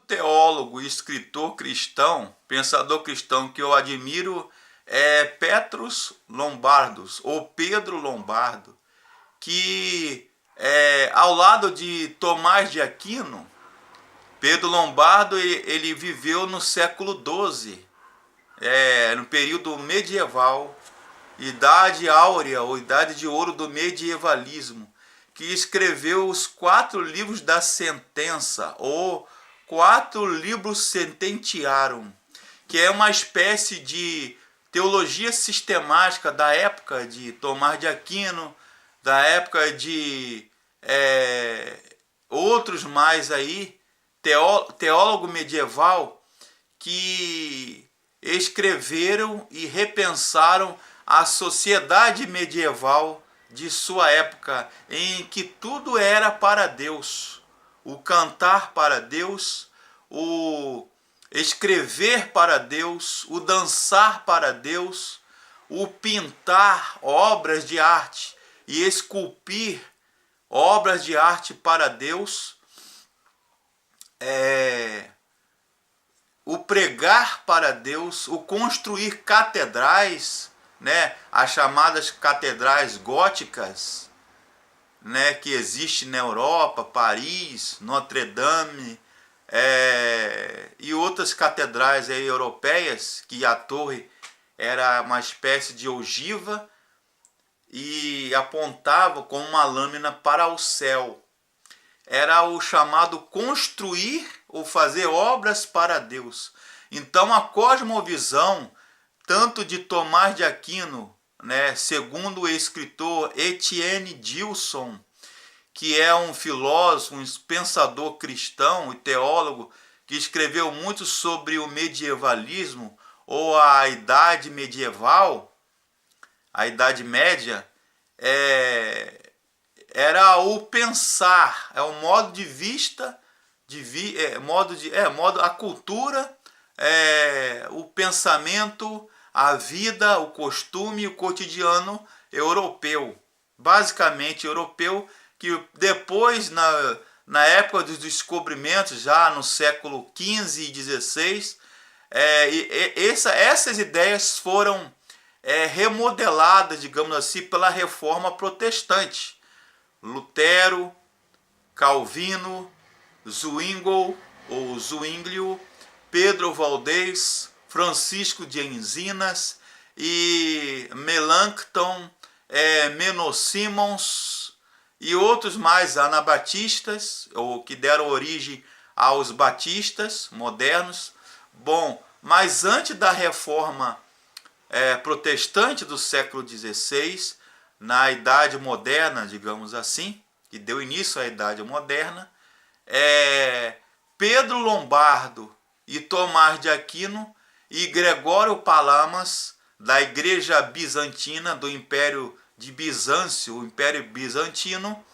teólogo e escritor cristão, pensador cristão que eu admiro é Petrus Lombardos, ou Pedro Lombardo, que ao lado de Tomás de Aquino, Pedro Lombardo ele viveu no século XII, no período medieval, Idade Áurea ou Idade de Ouro do medievalismo, que escreveu os 4 livros da sentença, ou 4 livros sententiarum, que é uma espécie de teologia sistemática da época de Tomás de Aquino, da época de outros mais aí, teólogo medieval, que escreveram e repensaram a sociedade medieval de sua época, em que tudo era para Deus. O cantar para Deus, o escrever para Deus, o dançar para Deus, o pintar obras de arte e esculpir obras de arte para Deus, o pregar para Deus, o construir catedrais, as chamadas catedrais góticas, que existem na Europa, Paris, Notre Dame, e outras catedrais europeias, que a torre era uma espécie de ogiva e apontava com uma lâmina para o céu. Era o chamado construir ou fazer obras para Deus. Então a cosmovisão, tanto de Tomás de Aquino, segundo o escritor Etienne Gilson, que é um filósofo, um pensador cristão e teólogo, que escreveu muito sobre o medievalismo ou a idade medieval, a Idade Média, era o pensar, o modo de vista, a cultura, o pensamento, a vida, o costume, o cotidiano europeu, basicamente europeu, que depois, na época dos descobrimentos, já no século XV e XVI, essas ideias foram remodeladas, digamos assim, pela Reforma Protestante. Lutero, Calvino, Zwingli ou Zwinglio, Pedro Valdez, Francisco de Enzinas e Melanchthon, Menno Simons e outros mais anabatistas, ou que deram origem aos batistas modernos. Bom, mas antes da Reforma protestante do século XVI, na Idade Moderna, digamos assim, que deu início à Idade Moderna, Pedro Lombardo e Tomás de Aquino e Gregório Palamas, da Igreja Bizantina, do Império de Bizâncio, o Império Bizantino,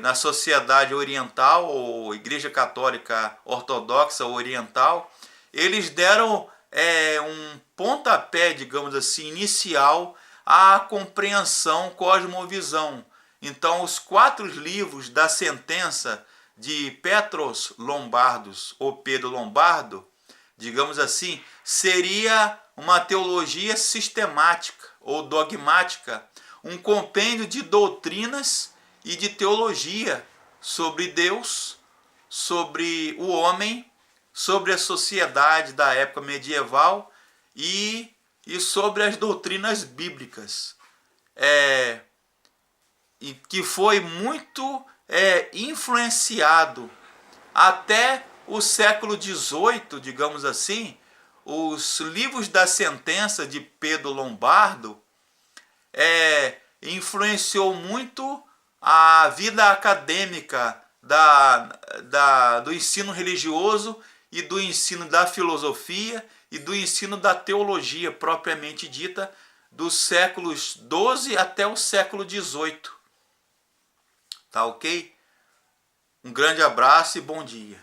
na sociedade oriental, ou Igreja Católica Ortodoxa Oriental, eles deram um pontapé, digamos assim, inicial à compreensão cosmovisão. Então, os 4 livros da sentença de Petrus Lombardos, ou Pedro Lombardo, digamos assim, seria uma teologia sistemática ou dogmática, um compêndio de doutrinas e de teologia sobre Deus, sobre o homem, sobre a sociedade da época medieval e sobre as doutrinas bíblicas, e que foi muito influenciado até o século XVIII, digamos assim. Os livros da sentença de Pedro Lombardo influenciou muito a vida acadêmica do ensino religioso e do ensino da filosofia e do ensino da teologia propriamente dita, dos séculos XII até o século XVIII. Tá ok? Um grande abraço e bom dia.